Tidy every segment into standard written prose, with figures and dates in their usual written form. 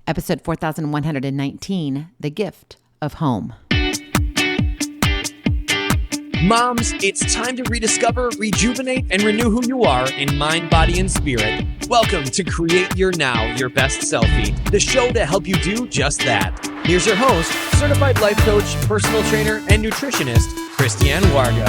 episode 4119, The Gift of Home. Moms, it's time to rediscover, rejuvenate, and renew who you are in mind, body, and spirit. Welcome to Create Your Now, Your Best Selfie, the show to help you do just that. Here's your host, certified life coach, personal trainer, and nutritionist, Christiane Wargo.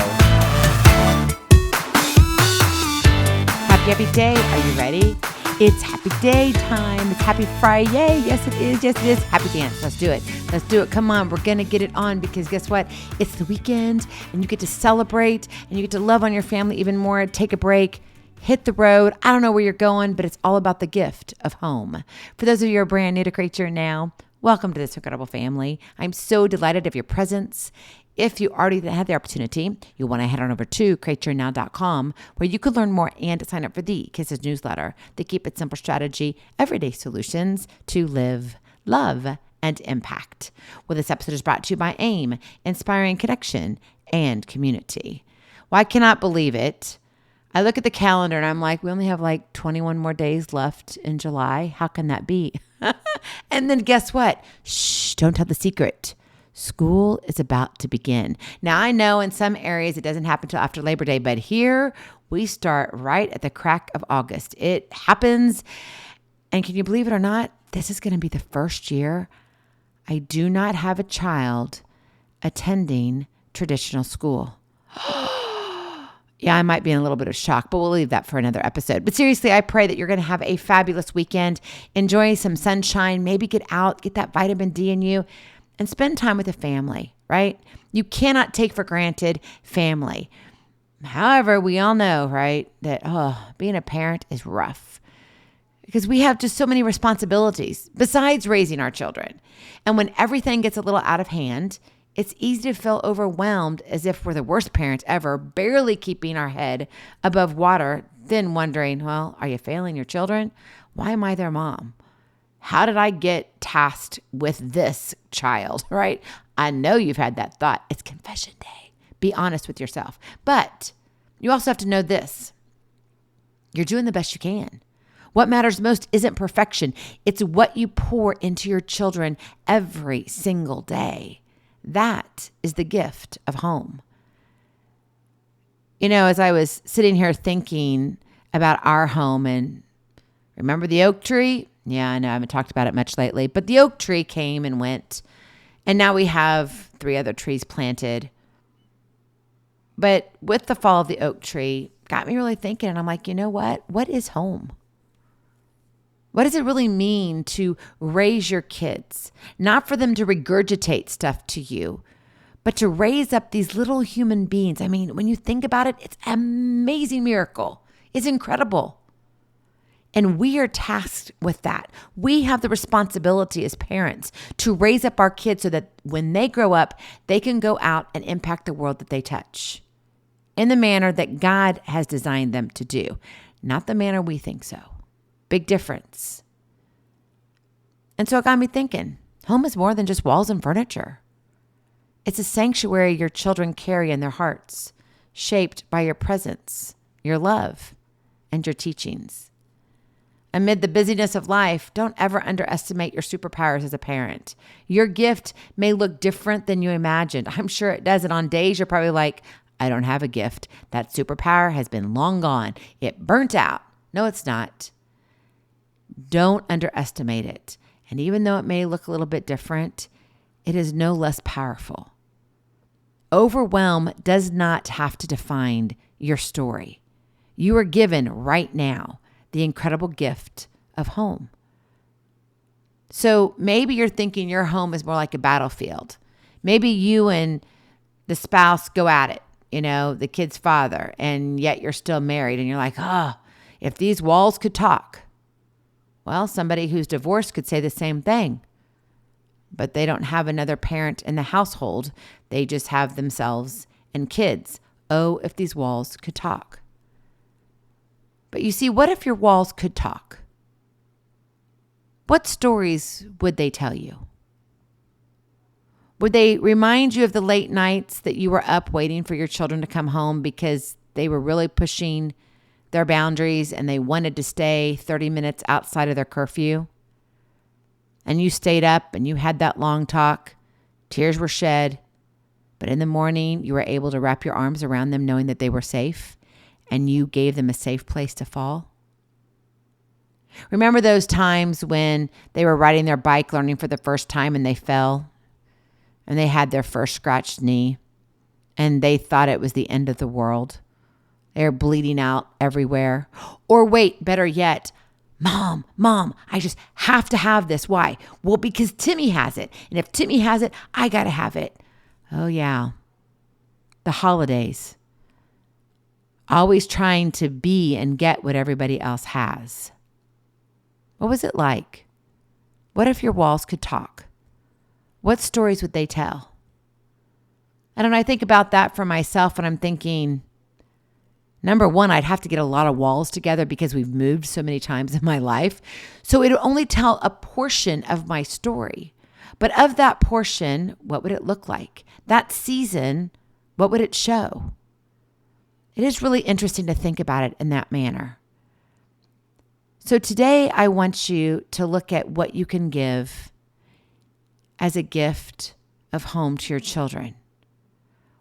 Happy day. Are you ready? It's happy day time. It's happy Friday. Yes, it is. Yes, it is. Happy dance. Let's do it. Let's do it. Come on. We're going to get it on because guess what? It's the weekend and you get to celebrate and you get to love on your family even more. Take a break. Hit the road. I don't know where you're going, but it's all about the gift of home. For those of you who are brand new to Create Your Now, welcome to this incredible family. I'm so delighted of your presence. If you already had the opportunity, you want to head on over to createyournow.com where you can learn more and sign up for the Kisses newsletter, the Keep It Simple strategy, everyday solutions to live, love, and impact. Well, this episode is brought to you by AIM, Inspiring Connection and Community. Well, I cannot believe it. I look at the calendar and I'm like, we only have like 21 more days left in July. How can that be? And then guess what? Shh, don't tell the secret. School is about to begin. Now, I know in some areas it doesn't happen until after Labor Day, but here we start right at the crack of August. It happens. And can you believe it or not? This is going to be the first year I do not have a child attending traditional school. Yeah, I might be in a little bit of shock, but we'll leave that for another episode. But seriously, I pray that you're going to have a fabulous weekend. Enjoy some sunshine. Maybe get out, get that vitamin D in you. And spend time with the family, right? You cannot take for granted family. However, we all know, right, that being a parent is rough because we have just so many responsibilities besides raising our children. And when everything gets a little out of hand, it's easy to feel overwhelmed as if we're the worst parents ever, barely keeping our head above water, then wondering, well, are you failing your children? Why am I their mom? How did I get tasked with this child, right? I know you've had that thought. It's confession day. Be honest with yourself. But you also have to know this. You're doing the best you can. What matters most isn't perfection. It's what you pour into your children every single day. That is the gift of home. You know, as I was sitting here thinking about our home and remember the oak tree? Yeah, I know I haven't talked about it much lately, but the oak tree came and went, and now we have 3 other trees planted. But with the fall of the oak tree, got me really thinking, and I'm like, you know what? What is home? What does it really mean to raise your kids? Not for them to regurgitate stuff to you, but to raise up these little human beings. I mean, when you think about it, it's an amazing miracle. It's incredible. And we are tasked with that. We have the responsibility as parents to raise up our kids so that when they grow up, they can go out and impact the world that they touch in the manner that God has designed them to do, not the manner we think so. Big difference. And so it got me thinking, home is more than just walls and furniture. It's a sanctuary your children carry in their hearts, shaped by your presence, your love, and your teachings. Amid the busyness of life, don't ever underestimate your superpowers as a parent. Your gift may look different than you imagined. I'm sure it does. And on days you're probably like, I don't have a gift. That superpower has been long gone. It burnt out. No, it's not. Don't underestimate it. And even though it may look a little bit different, it is no less powerful. Overwhelm does not have to define your story. You are given right now the incredible gift of home. So maybe you're thinking your home is more like a battlefield. Maybe you and the spouse go at it, the kid's father, and yet you're still married and you're like, if these walls could talk. Well, somebody who's divorced could say the same thing, but they don't have another parent in the household. They just have themselves and kids. Oh, if these walls could talk. But you see, what if your walls could talk? What stories would they tell you? Would they remind you of the late nights that you were up waiting for your children to come home because they were really pushing their boundaries and they wanted to stay 30 minutes outside of their curfew? and you stayed up and you had that long talk. Tears were shed. But in the morning, you were able to wrap your arms around them knowing that they were safe and you gave them a safe place to fall. Remember those times when they were riding their bike, learning for the first time, and they fell and they had their first scratched knee and they thought it was the end of the world. They're bleeding out everywhere. Or wait, better yet, Mom, I just have to have this. Why? Well, because Timmy has it. And if Timmy has it, I got to have it. Oh, yeah. The holidays. Always trying to be and get what everybody else has. What was it like? What if your walls could talk? What stories would they tell? And when I think about that for myself, and I'm thinking, number one, I'd have to get a lot of walls together because we've moved so many times in my life. So it would only tell a portion of my story. But of that portion, what would it look like? That season, what would it show? It is really interesting to think about it in that manner. So today I want you to look at what you can give as a gift of home to your children.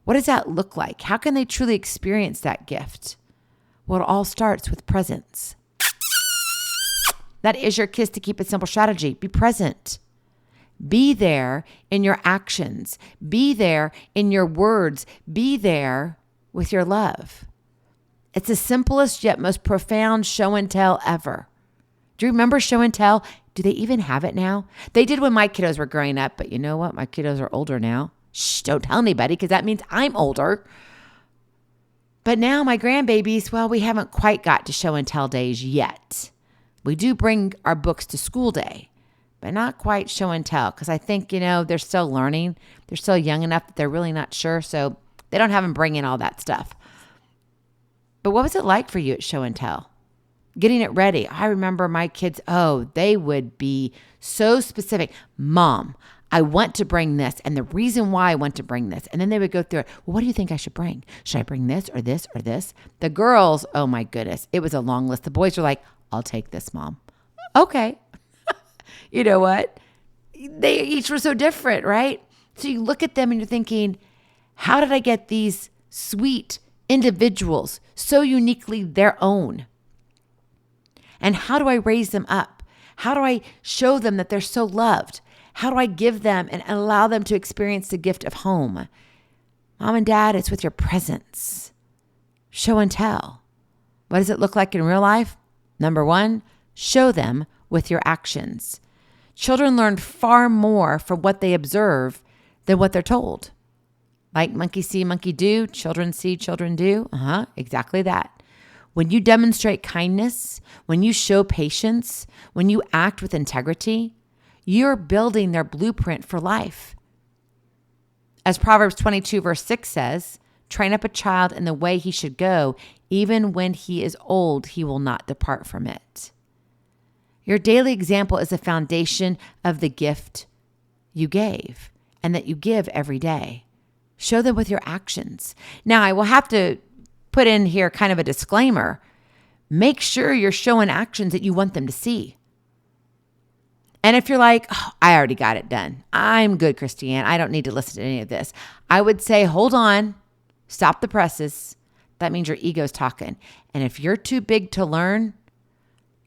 What does that look like? How can they truly experience that gift? Well, it all starts with presence. That is your Kiss to Keep It Simple strategy. Be present. Be there in your actions. Be there in your words. Be there with your love. It's the simplest yet most profound show and tell ever. Do you remember show and tell? Do they even have it now? They did when my kiddos were growing up, but you know what? My kiddos are older now. Shh, don't tell anybody because that means I'm older. But now my grandbabies, well, we haven't quite got to show and tell days yet. We do bring our books to school day, but not quite show and tell because I think, they're still learning. They're still young enough that they're really not sure. So they don't have them bring in all that stuff. But what was it like for you at show and tell? Getting it ready. I remember my kids, they would be so specific. Mom, I want to bring this and the reason why I want to bring this. And then they would go through it. Well, what do you think I should bring? Should I bring this or this or this? The girls, oh my goodness, it was a long list. The boys were like, I'll take this, Mom. Okay. You know what? They each were so different, right? So you look at them and you're thinking, how did I get these sweet individuals so uniquely their own? And how do I raise them up? How do I show them that they're so loved? How do I give them and allow them to experience the gift of home? Mom and Dad, it's with your presence. Show and tell. What does it look like in real life? Number one, show them with your actions. Children learn far more from what they observe than what they're told. Like monkey see, monkey do, children see, children do. Exactly that. When you demonstrate kindness, when you show patience, when you act with integrity, you're building their blueprint for life. As Proverbs 22 verse 6 says, train up a child in the way he should go. Even when he is old, he will not depart from it. Your daily example is the foundation of the gift you gave and that you give every day. Show them with your actions. Now, I will have to put in here kind of a disclaimer. Make sure you're showing actions that you want them to see. And if you're like, I already got it done. I'm good, Christiane. I don't need to listen to any of this. I would say, hold on, stop the presses. That means your ego's talking. And if you're too big to learn,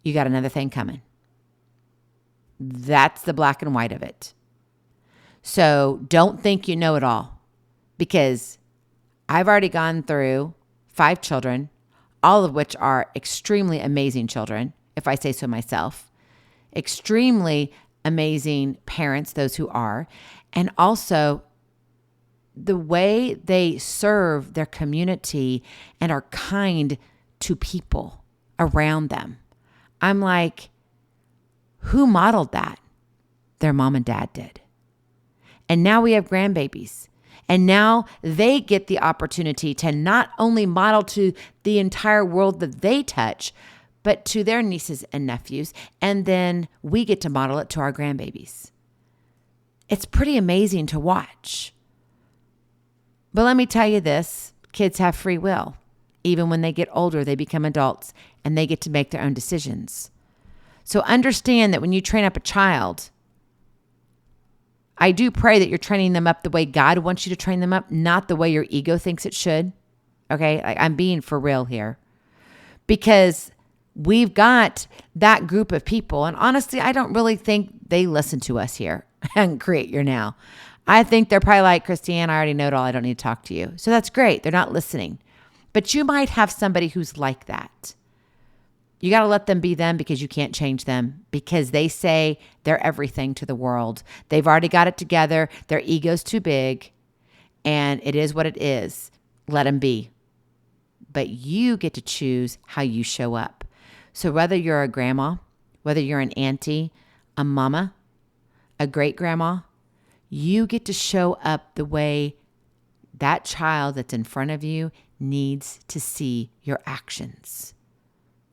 you got another thing coming. That's the black and white of it. So don't think you know it all, because I've already gone through 5 children, all of which are extremely amazing children, if I say so myself, extremely amazing parents, those who are, and also the way they serve their community and are kind to people around them. I'm like, who modeled that? Their mom and dad did. And now we have grandbabies. And now they get the opportunity to not only model to the entire world that they touch, but to their nieces and nephews. And then we get to model it to our grandbabies. It's pretty amazing to watch. But let me tell you this, kids have free will. Even when they get older, they become adults and they get to make their own decisions. So understand that when you train up a child, I do pray that you're training them up the way God wants you to train them up, not the way your ego thinks it should. Okay? I'm being for real here. Because we've got that group of people. And honestly, I don't really think they listen to us here and Create Your Now. I think they're probably like, Christine, I already know it all. I don't need to talk to you. So that's great. They're not listening. But you might have somebody who's like that. You got to let them be them because you can't change them, because they say they're everything to the world. They've already got it together. Their ego's too big, and it is what it is. Let them be. But you get to choose how you show up. So whether you're a grandma, whether you're an auntie, a mama, a great grandma, you get to show up the way that child that's in front of you needs to see your actions.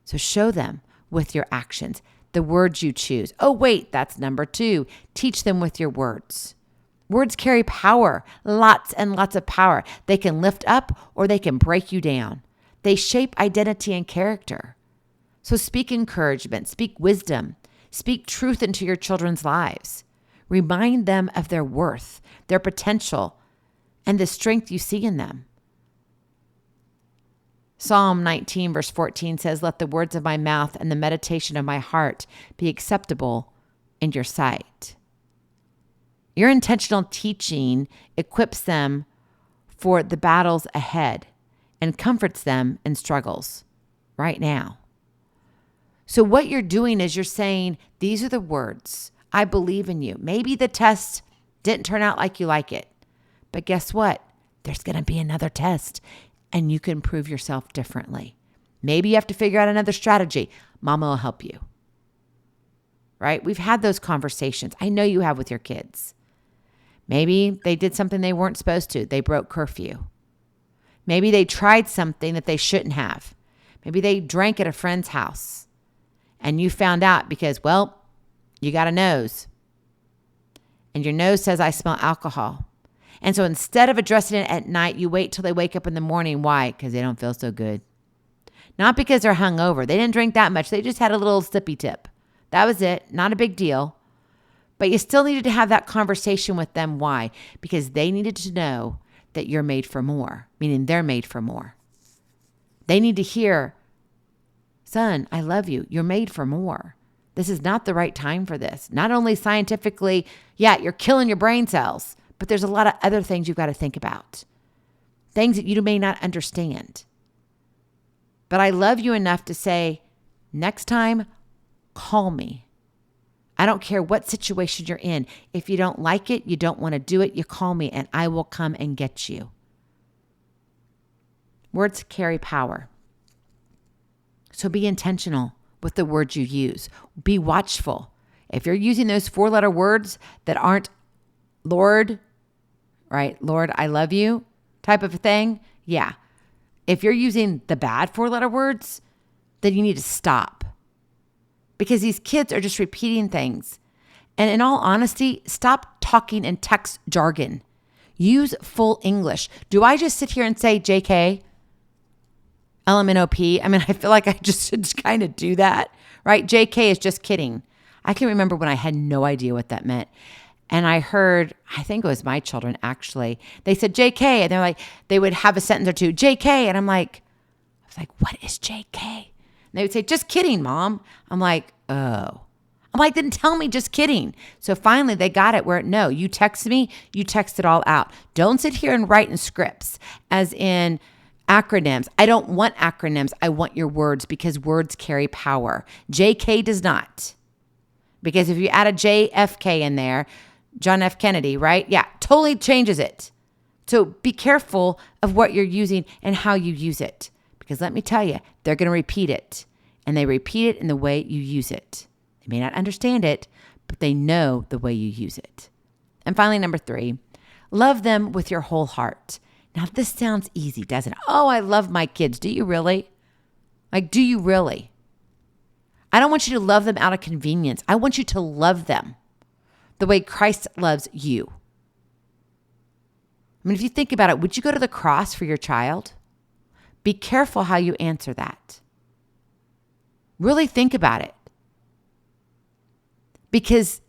So show them with your actions, the words you choose. Oh, wait, that's number 2. Teach them with your words. Words carry power, lots and lots of power. They can lift up or they can break you down. They shape identity and character. So speak encouragement, speak wisdom, speak truth into your children's lives. Remind them of their worth, their potential, and the strength you see in them. Psalm 19 verse 14 says, let the words of my mouth and the meditation of my heart be acceptable in your sight. Your intentional teaching equips them for the battles ahead and comforts them in struggles right now. So what you're doing is you're saying, these are the words. I believe in you. Maybe the test didn't turn out like you like it, but guess what? There's going to be another test and you can prove yourself differently. Maybe you have to figure out another strategy. Mama will help you. Right? We've had those conversations. I know you have with your kids. Maybe they did something they weren't supposed to. They broke curfew. Maybe they tried something that they shouldn't have. Maybe they drank at a friend's house and you found out because, well, you got a nose and your nose says, I smell alcohol. And so instead of addressing it at night, you wait till they wake up in the morning. Why? Because they don't feel so good. Not because they're hungover. They didn't drink that much. They just had a little sippy tip. That was it. Not a big deal. But you still needed to have that conversation with them. Why? Because they needed to know that you're made for more, meaning they're made for more. They need to hear, son, I love you. You're made for more. This is not the right time for this. Not only scientifically, yeah, you're killing your brain cells, but there's a lot of other things you've got to think about. Things that you may not understand. But I love you enough to say, next time, call me. I don't care what situation you're in. If you don't like it, you don't want to do it, you call me and I will come and get you. Words carry power. So be intentional with the words you use. Be watchful. If you're using those 4-letter words that aren't Lord, right? Lord, I love you type of a thing. Yeah. If you're using the bad 4-letter words, then you need to stop. Because these kids are just repeating things. And in all honesty, stop talking in text jargon. Use full English. Do I just sit here and say JK, LMNOP? I mean, I feel like I just should kind of do that, right? JK is just kidding. I can remember when I had no idea what that meant. And I heard, I think it was my children actually, they said JK, and they're like, they would have a sentence or two, JK. And I was like, what is JK? And they would say, just kidding, Mom. I'm like, oh. I'm like, then tell me just kidding. So finally they got it where, no, you text me, you text it all out. Don't sit here and write in scripts as in acronyms. I don't want acronyms. I want your words because words carry power. JK does not. Because if you add a JFK in there, John F. Kennedy, right? Yeah, totally changes it. So be careful of what you're using and how you use it. Because let me tell you, they're going to repeat it. And they repeat it in the way you use it. They may not understand it, but they know the way you use it. And finally, number 3, love them with your whole heart. Now, this sounds easy, doesn't it? Oh, I love my kids. Do you really? Like, do you really? I don't want you to love them out of convenience. I want you to love them the way Christ loves you. I mean, if you think about it, would you go to the cross for your child? Be careful how you answer that. Really think about it. Because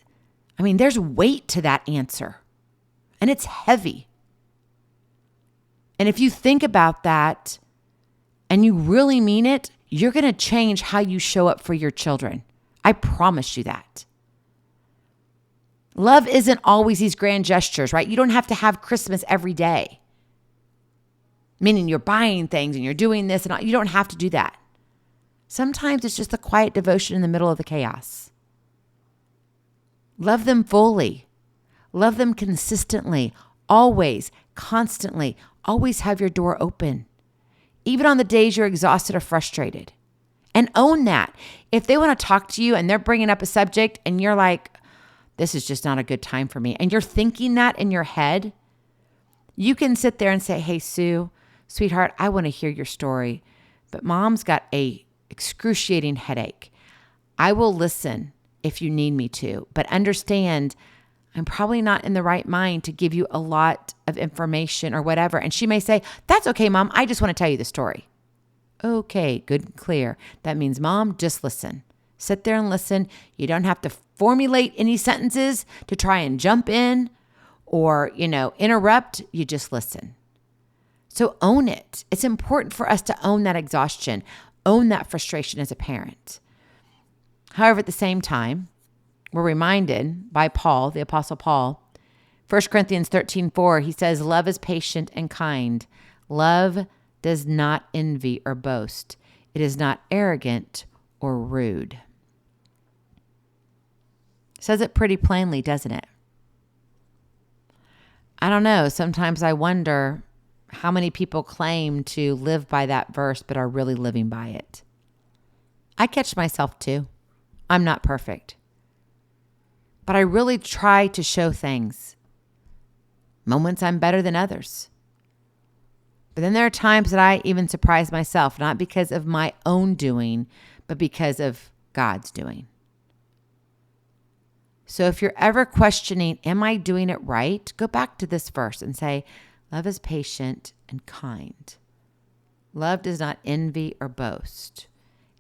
I mean, there's weight to that answer, and it's heavy. And if you think about that and you really mean it, you're going to change how you show up for your children. I promise you that. Love isn't always these grand gestures, right? You don't have to have Christmas every day. Meaning you're buying things and you're doing this and all. You don't have to do that. Sometimes it's just a quiet devotion in the middle of the chaos. Love them fully. Love them consistently, always, constantly. Always have your door open, even on the days you're exhausted or frustrated. And own that. If they want to talk to you and they're bringing up a subject and you're like, this is just not a good time for me, and you're thinking that in your head, you can sit there and say, hey, Sue, sweetheart, I want to hear your story, but mom's got a excruciating headache. I will listen if you need me to, but understand I'm probably not in the right mind to give you a lot of information or whatever. And she may say, that's okay, Mom. I just want to tell you the story. Okay, good and clear. That means, Mom, just listen. Sit there and listen. You don't have to formulate any sentences to try and jump in or, interrupt. You just listen. So own it. It's important for us to own that exhaustion, own that frustration as a parent. However, at the same time, we're reminded by Paul, the Apostle Paul, 1 Corinthians 13:4, he says, love is patient and kind. Love does not envy or boast. It is not arrogant or rude. Says it pretty plainly, doesn't it? I don't know. Sometimes I wonder how many people claim to live by that verse but are really living by it. I catch myself too. I'm not perfect. But I really try to show things. Moments I'm better than others. But then there are times that I even surprise myself, not because of my own doing, but because of God's doing. So if you're ever questioning, am I doing it right? Go back to this verse and say, love is patient and kind. Love does not envy or boast.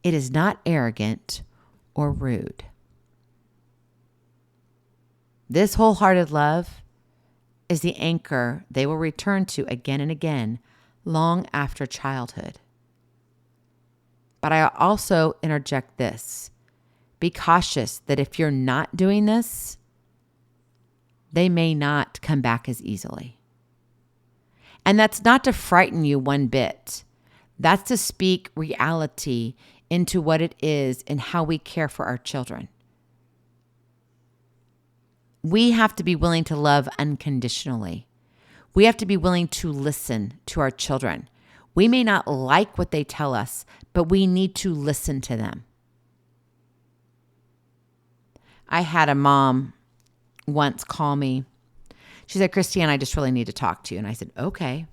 It is not arrogant or rude. This wholehearted love is the anchor they will return to again and again, long after childhood. But I also interject this. Be cautious that if you're not doing this, they may not come back as easily. And that's not to frighten you one bit. That's to speak reality into what it is and how we care for our children. We have to be willing to love unconditionally. We have to be willing to listen to our children. We may not like what they tell us, but we need to listen to them. I had a mom once call me. She said, Christiane, I just really need to talk to you. And I said, okay.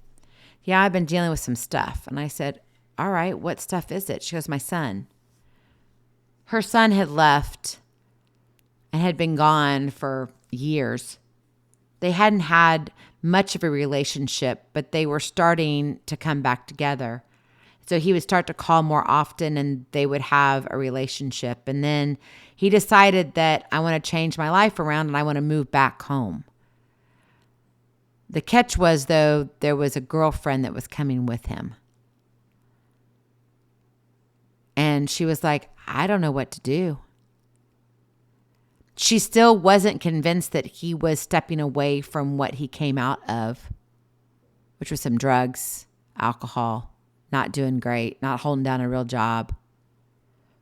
Yeah, I've been dealing with some stuff. And I said, all right, what stuff is it? She goes, my son. Her son had left and had been gone for years. They hadn't had much of a relationship, but they were starting to come back together. So he would start to call more often and they would have a relationship. And then he decided that I want to change my life around and I want to move back home. The catch was, though, there was a girlfriend that was coming with him. And she was like, I don't know what to do. She still wasn't convinced that he was stepping away from what he came out of, which was some drugs, alcohol, not doing great, not holding down a real job.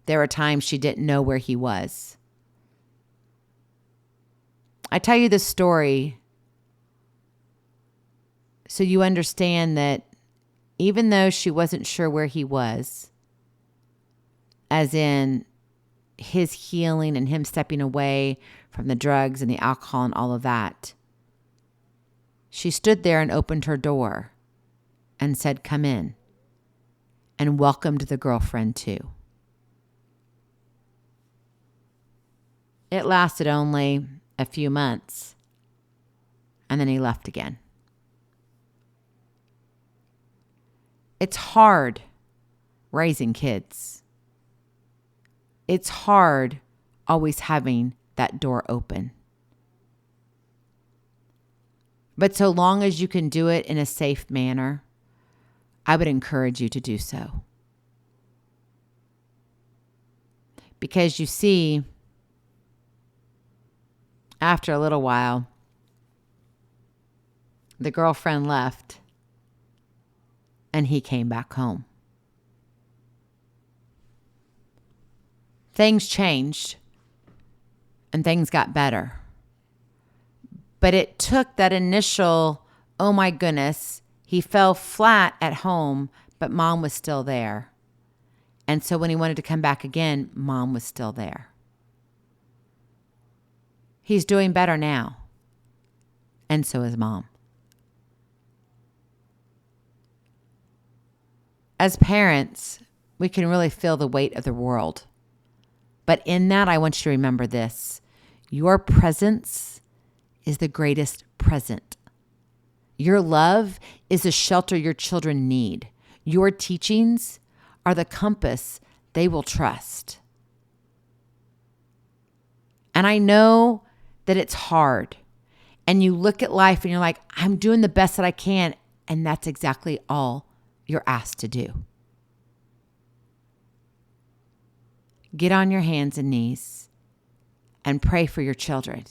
There were times she didn't know where he was. I tell you this story so you understand that even though she wasn't sure where he was, as in his healing and him stepping away from the drugs and the alcohol and all of that, she stood there and opened her door and said, come in, and welcomed the girlfriend too. It lasted only a few months, and then he left again. It's hard raising kids. It's hard always having that door open. But so long as you can do it in a safe manner, I would encourage you to do so. Because you see, after a little while, the girlfriend left and he came back home. Things changed and things got better. But it took that initial, oh my goodness, he fell flat at home, but mom was still there. And so when he wanted to come back again, mom was still there. He's doing better now. And so is mom. As parents, we can really feel the weight of the world. But in that, I want you to remember this. Your presence is the greatest present. Your love is the shelter your children need. Your teachings are the compass they will trust. And I know that it's hard. And you look at life and you're like, I'm doing the best that I can. And that's exactly all you're asked to do. Get on your hands and knees and pray for your children.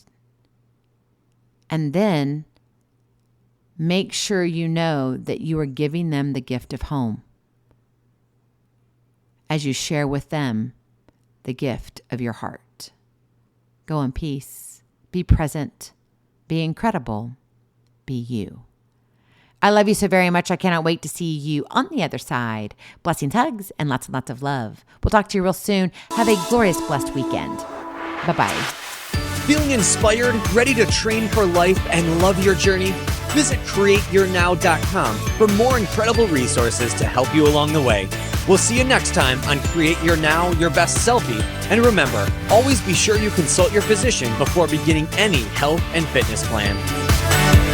And then make sure you know that you are giving them the gift of home as you share with them the gift of your heart. Go in peace. Be present. Be incredible. Be you. I love you so very much. I cannot wait to see you on the other side. Blessings, hugs, and lots of love. We'll talk to you real soon. Have a glorious, blessed weekend. Bye-bye. Feeling inspired, ready to train for life and love your journey? Visit createyournow.com for more incredible resources to help you along the way. We'll see you next time on Create Your Now, Your Best Selfie. And remember, always be sure you consult your physician before beginning any health and fitness plan.